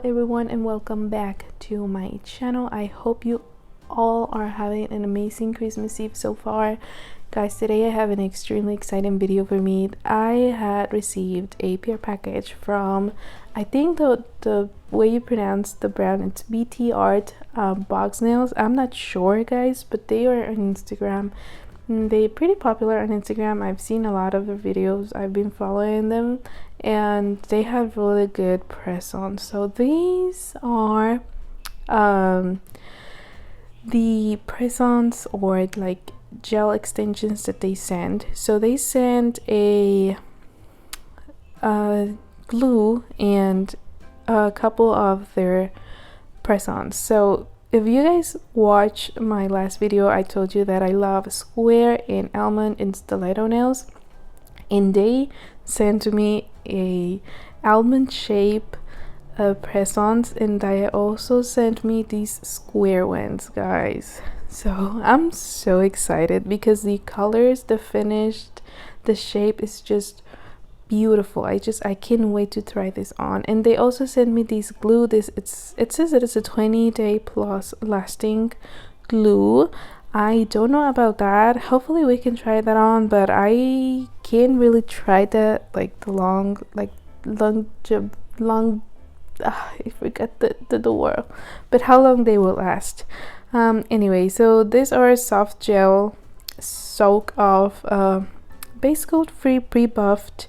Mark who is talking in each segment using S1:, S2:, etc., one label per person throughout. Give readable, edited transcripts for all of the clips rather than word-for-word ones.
S1: everyone, and welcome back to my channel. I hope you all are having an amazing Christmas Eve so far. Guys, today I have an extremely exciting video for me. I had received a PR package from, I think the way you pronounce the brand, it's BTArt boxnails. I'm not sure, guys, but they are on Instagram. They're pretty popular on Instagram. I've seen a lot of their videos. I've been following them and they have really good press-ons. So these are the press-ons, or like gel extensions that they send. So they send a glue and a couple of their press-ons. So if you guys watch my last video, I told you that I love square and almond and stiletto nails, and they sent to me a almond shape press-ons, and they also sent me these square ones, guys. So I'm so excited because the colors, the finished, the shape is just beautiful. I can't wait to try this on. And they also sent me these glue. It says that it's a 20-day plus lasting glue. I don't know about that. Hopefully we can try that on, but I can't really try that, like the long I forgot the word, but how long they will last. Anyway, so these are soft gel soak off base coat free pre-buffed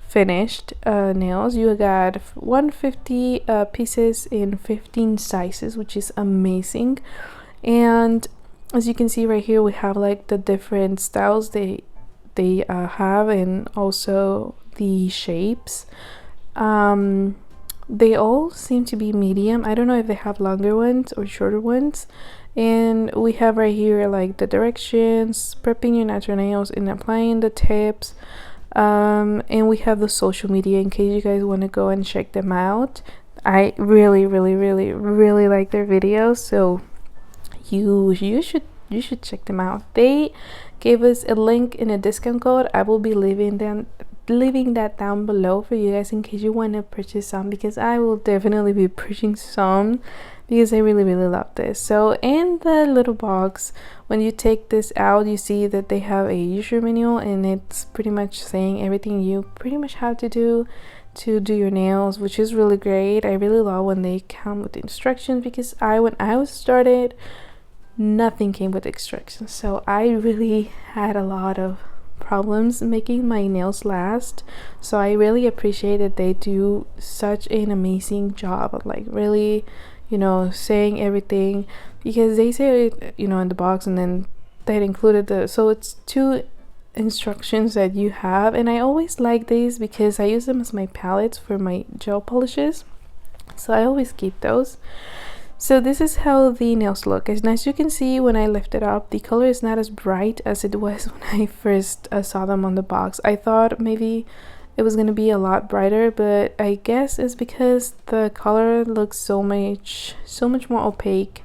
S1: finished nails. You got 150 pieces in 15 sizes, which is amazing. And as you can see right here, we have like the different styles they have, and also the shapes. They all seem to be medium. I don't know if they have longer ones or shorter ones. And we have right here like the directions, prepping your natural nails and applying the tips. And we have the social media in case you guys want to go and check them out. I really like their videos, so you should check them out. They gave us a link and a discount code. I will be leaving that down below for you guys in case you want to purchase some, because I will definitely be purchasing some because I really love this. So in the little box, when you take this out, you see that they have a user manual, and it's pretty much saying everything you pretty much have to do your nails, which is really great. I really love when they come with instructions, because when I was started, nothing came with instructions, so I really had a lot of problems making my nails last. So I really appreciate that they do such an amazing job of like really, saying everything, because they say it, in the box, and then they included so it's 2 instructions that you have. And I always like these because I use them as my palettes for my gel polishes, so I always keep those. So this is how the nails look, and as you can see, when I lift it up, the color is not as bright as it was when I first saw them on the box. I thought maybe it was going to be a lot brighter, but I guess it's because the color looks so much more opaque,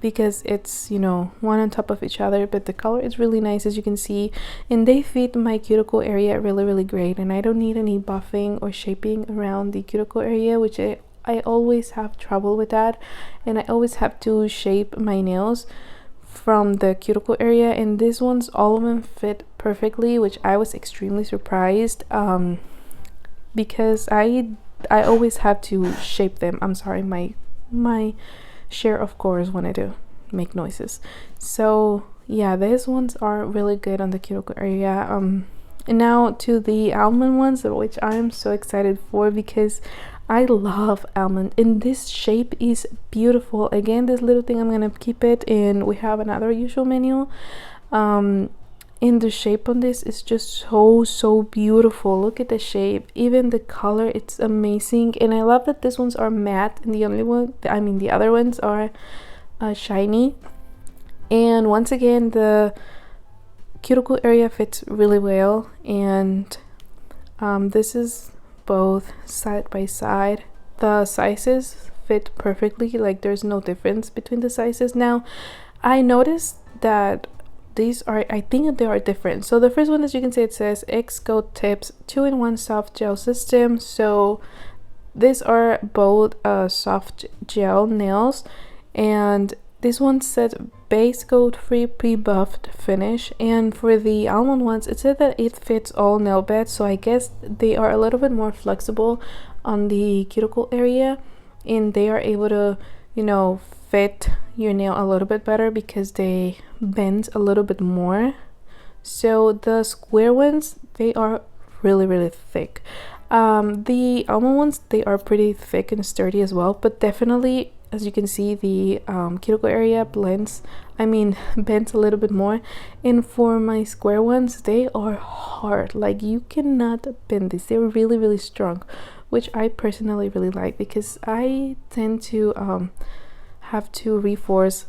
S1: because it's one on top of each other. But the color is really nice, as you can see, and they fit my cuticle area really great, and I don't need any buffing or shaping around the cuticle area, which I always have trouble with that, and I always have to shape my nails from the cuticle area. And these ones, all of them fit perfectly, which I was extremely surprised, because I always have to shape them. I'm sorry, my share of course wanted to make noises. So yeah, these ones are really good on the cuticle area. And now to the almond ones, which I am so excited for, because I love almond, and this shape is beautiful. Again, this little thing, I'm gonna keep it, and we have another usual manual. And the shape on this is just so beautiful. Look at the shape, even the color, it's amazing. And I love that these ones are matte, and the other ones are shiny. And once again, the cuticle area fits really well, and this is both side by side. The sizes fit perfectly, like there's no difference between the sizes. Now I noticed that these are, I think they are different. So the first one, as you can see, it says X Coat Tips 2-in-1 soft gel system. So these are both soft gel nails, and this one said base coat free pre-buffed finish, and for the almond ones it said that it fits all nail beds, so I guess they are a little bit more flexible on the cuticle area, and they are able to, you know, fit your nail a little bit better because they bend a little bit more. So the square ones, they are really thick. The almond ones, they are pretty thick and sturdy as well, but definitely, as you can see, the cuticle area bends a little bit more. And for my square ones, they are hard, like you cannot bend these. They're really strong, which I personally really like because I tend to have to reinforce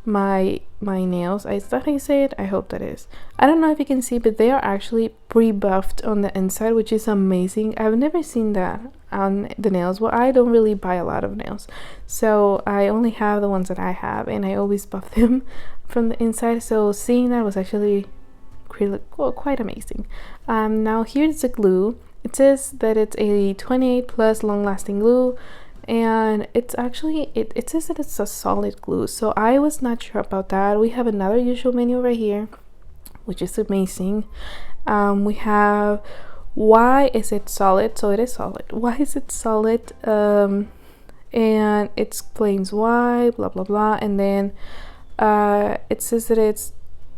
S1: my nails. Is that how you say it? I hope that is. I don't know if you can see, but they are actually pre-buffed on the inside, which is amazing. I've never seen that on the nails. Well, I don't really buy a lot of nails, so I only have the ones that I have, and I always buff them from the inside. So seeing that was actually quite amazing. Now here's the glue. It says that it's a 28 plus long-lasting glue, and it's actually it says that it's a solid glue, so I was not sure about that. We have another usual manual right here, which is amazing. We have why is it solid, so it is solid. Why is it solid? And it explains why, blah blah blah, and then it says that it's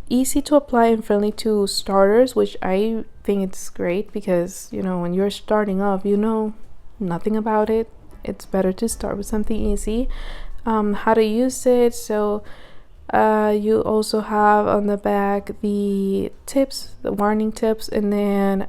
S1: easy to apply and friendly to starters, which I think it's great because, you know, when you're starting off, you know nothing about it, it's better to start with something easy. How to use it, so you also have on the back the tips, the warning tips, and then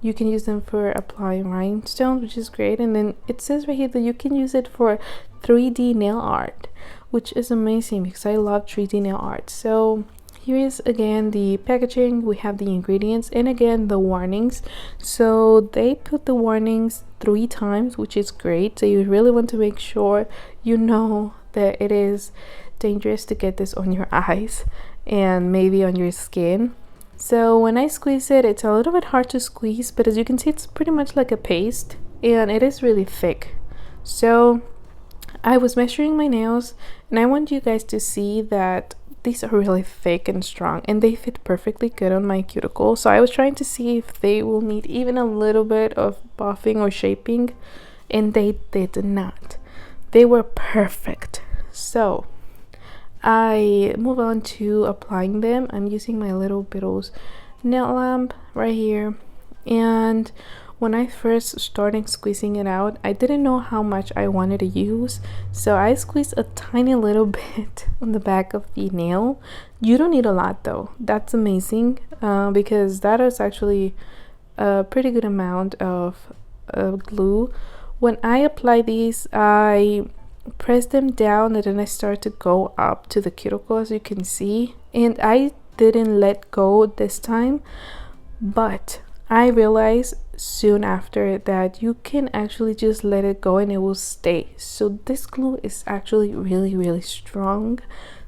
S1: you can use them for applying rhinestones, which is great. And then it says right here that you can use it for 3D nail art, which is amazing because I love 3D nail art. So here is again the packaging. We have the ingredients and again the warnings. So they put the warnings 3 times, which is great. So you really want to make sure you know that it is dangerous to get this on your eyes and maybe on your skin. So when I squeeze it, it's a little bit hard to squeeze, but as you can see, it's pretty much like a paste and it is really thick. So I was measuring my nails and I want you guys to see that these are really thick and strong and they fit perfectly good on my cuticle. So I was trying to see if they will need even a little bit of buffing or shaping, and they did not. They were perfect. So I move on to applying them. I'm using my little Beetles nail lamp right here, and when I first started squeezing it out, I didn't know how much I wanted to use, so I squeezed a tiny little bit on the back of the nail. You don't need a lot though. That's amazing because that is actually a pretty good amount of glue. When I apply these, I press them down and then I start to go up to the cuticle, as you can see, and I didn't let go this time, but I realized soon after that you can actually just let it go and it will stay. So this glue is actually really strong.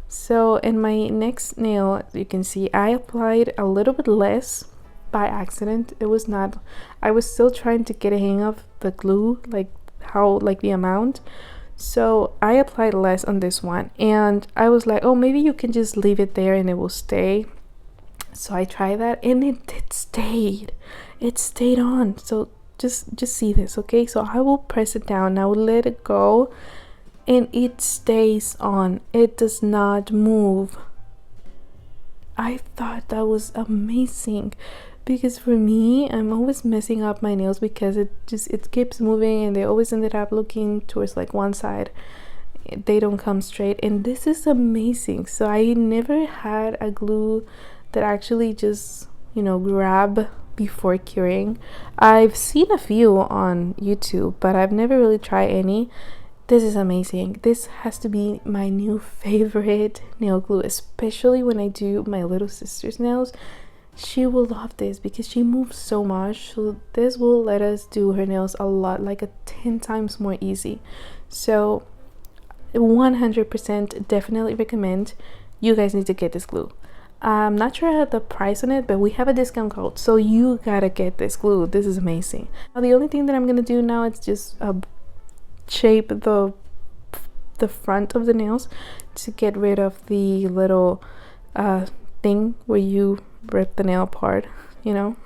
S1: So in my next nail, as you can see, I applied a little bit less by accident. It was not, I was still trying to get a hang of the glue, like the amount. So I applied less on this one and I was like, oh, maybe you can just leave it there and it will stay. So I tried that and it stayed. It stayed on. So just see this, okay? So I will press it down. I will let it go and it stays on. It does not move. I thought that was amazing because for me, I'm always messing up my nails because it keeps moving and they always ended up looking towards like one side. They don't come straight, and this is amazing. So I never had a glue that actually just, you know, grab before curing. I've seen a few on YouTube, but I've never really tried any. This is amazing. This has to be my new favorite nail glue, especially when I do my little sister's nails. She will love this because she moves so much, so this will let us do her nails a lot, like 10 times more easy. So 100% definitely recommend. You guys need to get this glue. I'm not sure the price on it, but we have a discount code, so you gotta get this glue. This is amazing. Now the only thing that I'm gonna do now is just shape the front of the nails to get rid of the little thing where you rip the nail apart, you know.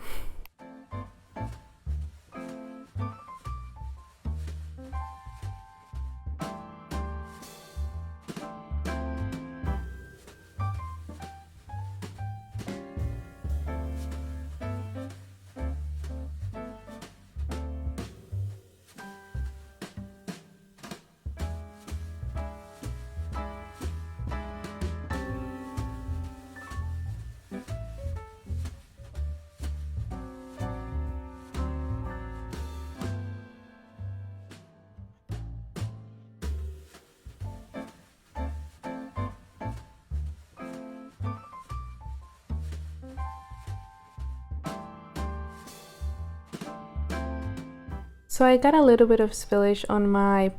S1: So I got a little bit of spillage on my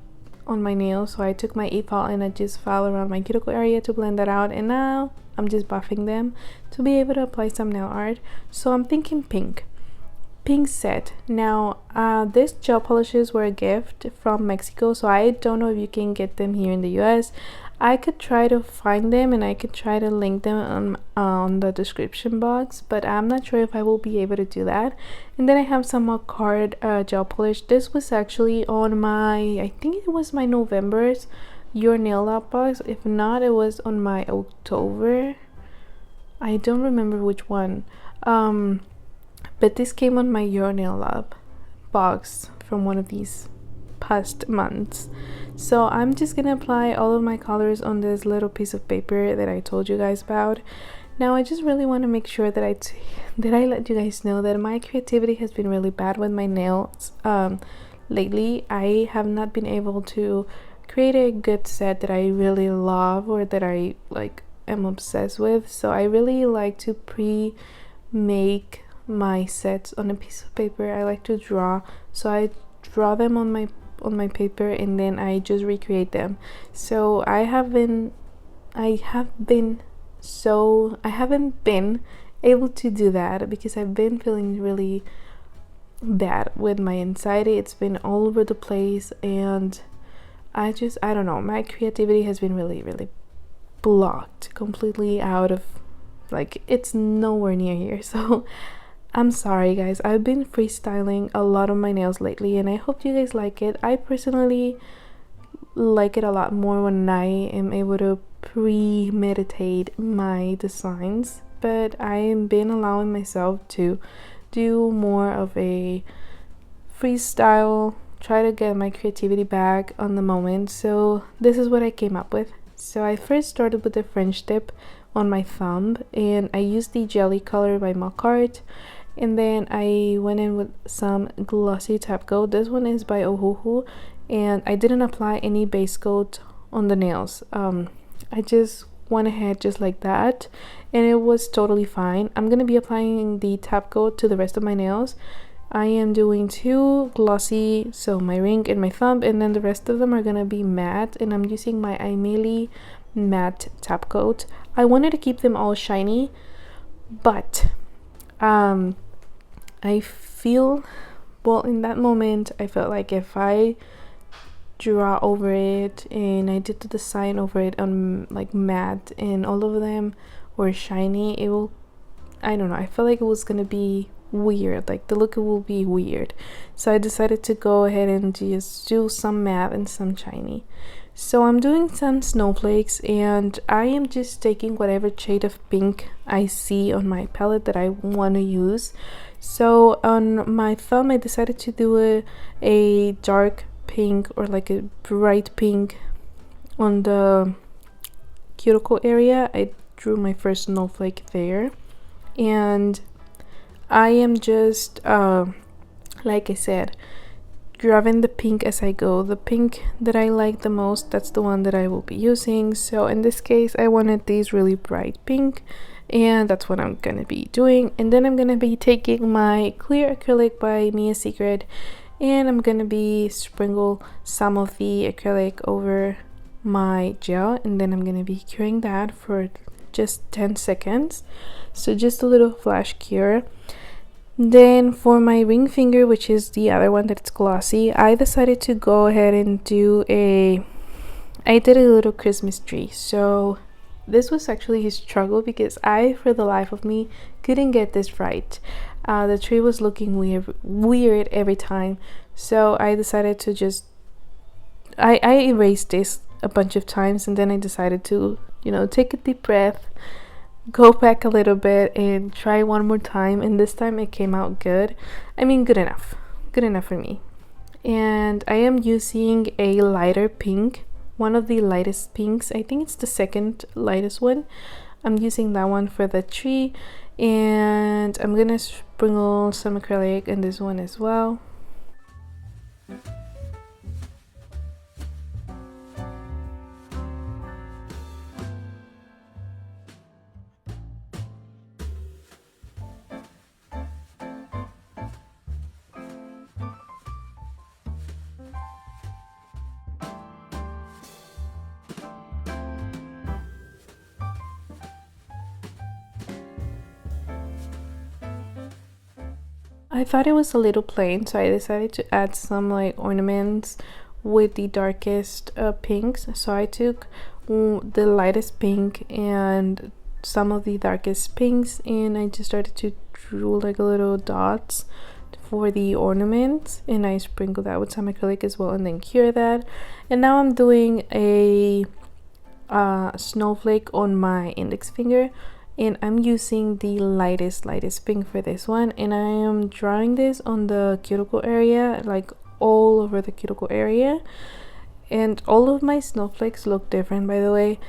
S1: nail, so I took my e-file and I just filed around my cuticle area to blend that out, and now I'm just buffing them to be able to apply some nail art. So I'm thinking pink set. Now these gel polishes were a gift from Mexico, so I don't know if you can get them here in the US. I could try to find them and I could try to link them on the description box, but I'm not sure if I will be able to do that. And then I have some more card gel polish. This was actually on my, I think it was my November's Your Nail Lab box. If not, it was on my October. I don't remember which one. But this came on my Your Nail Lab box from one of these past months. So I'm just gonna apply all of my colors on this little piece of paper that I told you guys about. Now I just really want to make sure that I let you guys know that my creativity has been really bad with my nails lately. I have not been able to create a good set that I really love or that I like am obsessed with. So I really like to pre-make my sets on a piece of paper. I like to draw, so I draw them on my paper and then I just recreate them. So I haven't been able to do that because I've been feeling really bad with my anxiety. It's been all over the place, and I don't know, my creativity has been really blocked, completely out of, like, it's nowhere near here. So I'm sorry guys, I've been freestyling a lot of my nails lately and I hope you guys like it. I personally like it a lot more when I am able to premeditate my designs, but I am been allowing myself to do more of a freestyle, try to get my creativity back on the moment. So this is what I came up with. So I first started with the French tip on my thumb and I used the Jelly color by BTArt. And then I went in with some glossy top coat. This one is by Ohuhu, and I didn't apply any base coat on the nails. I just went ahead just like that and it was totally fine. I'm gonna be applying the top coat to the rest of my nails. I am doing 2 glossy, so my ring and my thumb, and then the rest of them are gonna be matte, and I'm using my Emily matte top coat. I wanted to keep them all shiny, but I feel, well, in that moment I felt like if I draw over it and I did the design over it on like matte and all of them were shiny, it will, I don't know, I felt like it was gonna be weird, like the look will be weird. So I decided to go ahead and just do some matte and some shiny. So I'm doing some snowflakes and I am just taking whatever shade of pink I see on my palette that I want to use. So on my thumb I decided to do a dark pink or like a bright pink on the cuticle area. I drew my first snowflake there, and I am just like I said, grabbing the pink as I go. The pink that I like the most, that's the one that I will be using. So in this case I wanted these really bright pink, and that's what I'm gonna be doing. And then I'm gonna be taking my clear acrylic by Mia Secret and I'm gonna be sprinkle some of the acrylic over my gel, and then I'm gonna be curing that for just 10 seconds. So just a little flash cure. Then for my ring finger, which is the other one that's glossy, I decided to go ahead and I did a little Christmas tree. So this was actually a struggle because I, for the life of me, couldn't get this right. The tree was looking weird every time. So I decided to just, I erased this a bunch of times, and then I decided to, take a deep breath, go back a little bit and try one more time, and this time it came out good. I mean, good enough for me. And I am using a lighter pink, one of the lightest pinks. I think it's the second lightest one. I'm using that one for the tree, and I'm gonna sprinkle some acrylic in this one as well. I thought it was a little plain, so I decided to add some like ornaments with the darkest pinks. So I took the lightest pink and some of the darkest pinks, and I just started to draw like a little dots for the ornaments, and I sprinkled that with some acrylic as well, and then cure that. And now I'm doing a snowflake on my index finger, and I'm using the lightest pink for this one, and I am drawing this on the cuticle area, like all over the cuticle area. And all of my snowflakes look different, by the way.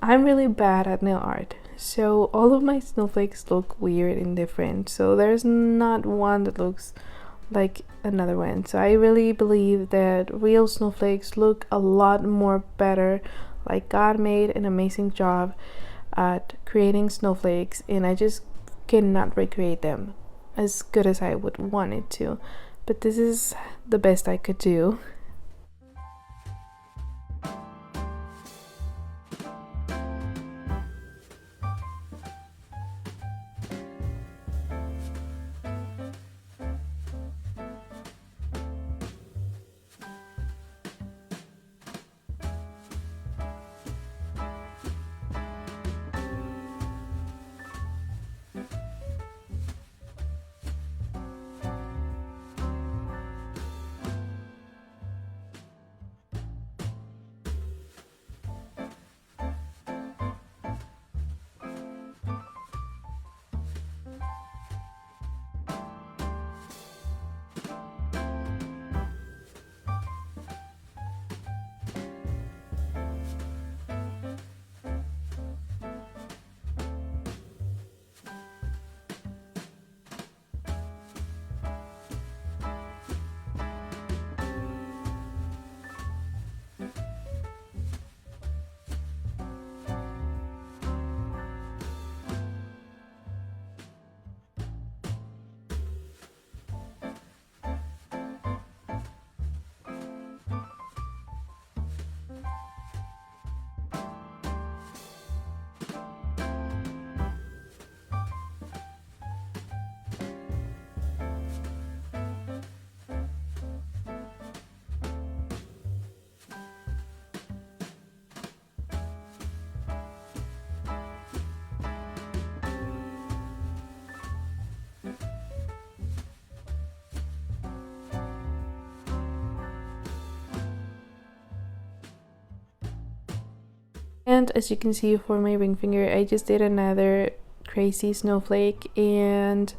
S1: I'm really bad at nail art, so all of my snowflakes look weird and different, so there's not one that looks like another one. So I really believe that real snowflakes look a lot more better, like God made an amazing job at creating snowflakes, and I just cannot recreate them as good as I would want it to, but this is the best I could do. And as you can see, for my ring finger, I just did another crazy snowflake, and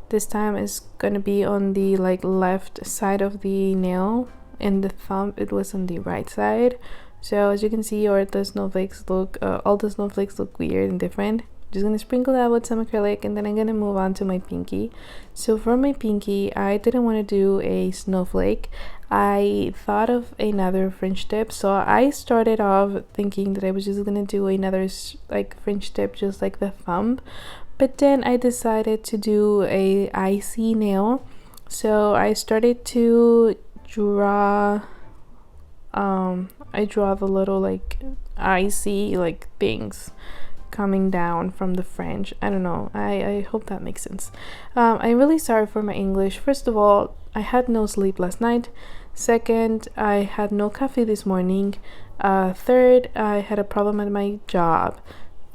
S1: this time it's gonna be on the like left side of the nail, and the thumb, it was on the right side. So as you can see, all the snowflakes look weird and different. Just gonna sprinkle that with some acrylic, and then I'm gonna move on to my pinky. So for my pinky, I didn't want to do a snowflake. I thought of another French tip, so I started off thinking that I was just gonna do another like French tip, just like the thumb, but then I decided to do a icy nail. So I started to draw I draw the little like icy like things coming down from the French. I don't know, I hope that makes sense. I'm really sorry for my English. First of all, I had no sleep last night. Second, I had no coffee this morning. Third, I had a problem at my job,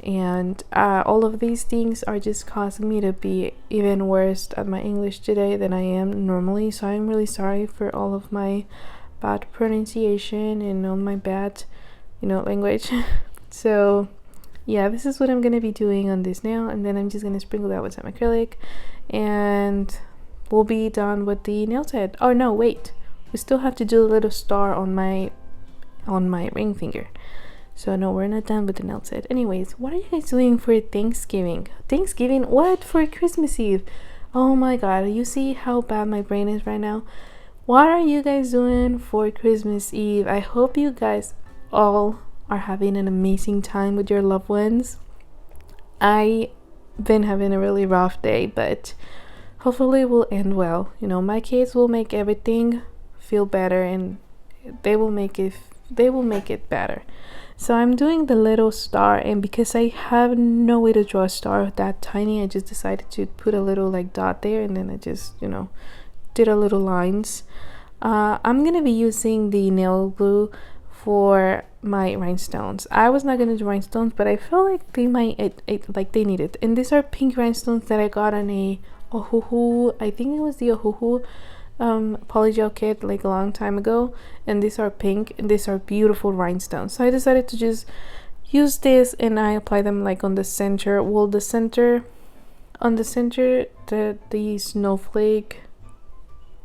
S1: and all of these things are just causing me to be even worse at my English today than I am normally. So I'm really sorry for all of my bad pronunciation and all my bad, language. So yeah, this is what I'm gonna be doing on this nail, and then I'm just gonna sprinkle that with some acrylic, and we'll be done with the nail set. Oh no, wait, we still have to do a little star on my ring finger. So no, we're not done with the nail set. Anyways, what are you guys doing for Thanksgiving? Thanksgiving? What? For Christmas Eve? Oh my god, you see how bad my brain is right now? What are you guys doing for Christmas Eve? I hope you guys all are having an amazing time with your loved ones. I've been having a really rough day, but hopefully it will end well. My kids will make everything feel better, and they will make it better. So I'm doing the little star, and because I have no way to draw a star that tiny, I just decided to put a little dot there, and then I just did a little lines. I'm gonna be using the nail glue for my rhinestones. I was not gonna do rhinestones, but I feel like they might they need it. And these are pink rhinestones that I got on a Ohuhu, I think it was the Ohuhu polygel kit a long time ago, and these are pink, and these are beautiful rhinestones. So I decided to just use this, and I apply them on the center. Well, the snowflake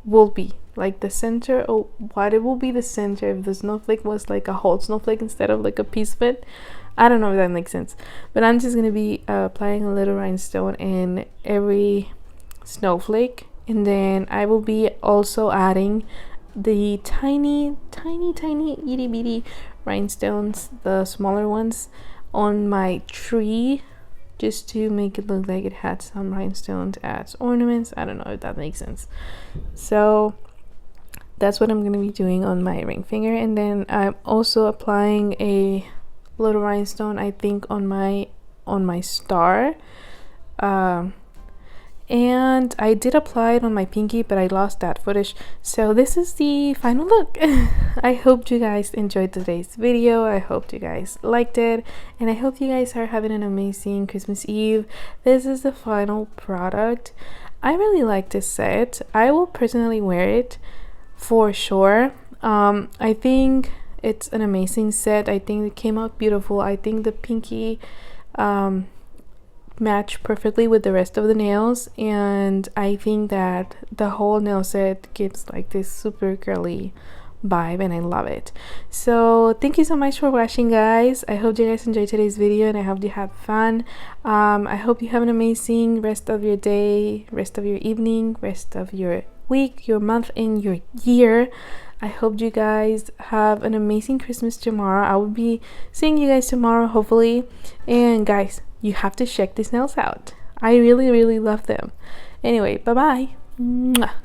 S1: will be the center. Oh, what it will be the center if the snowflake was a whole snowflake instead of a piece of it. I don't know if that makes sense, but I'm just gonna be applying a little rhinestone in every snowflake. And then I will be also adding the tiny itty bitty rhinestones, the smaller ones, on my tree, just to make it look like it had some rhinestones as ornaments. I don't know if that makes sense. So that's what I'm going to be doing on my ring finger. And then I'm also applying a little rhinestone, I think, on my star. And I did apply it on my pinky, but I lost that footage. So this is the final look. I hope you guys enjoyed today's video. I hope you guys liked it, and I hope you guys are having an amazing Christmas Eve. This is the final product. I really like this set. I will personally wear it for sure. I think it's an amazing set. I think it came out beautiful. I think the pinky match perfectly with the rest of the nails, and I think that the whole nail set gives this super girly vibe, and I love it. So thank you so much for watching, guys. I hope you guys enjoyed today's video, and I hope you had fun. I hope you have an amazing rest of your day, rest of your evening, rest of your week, your month, and your year. I hope you guys have an amazing Christmas tomorrow. I will be seeing you guys tomorrow, hopefully. And guys, you have to check these nails out. I really love them. Anyway, bye bye.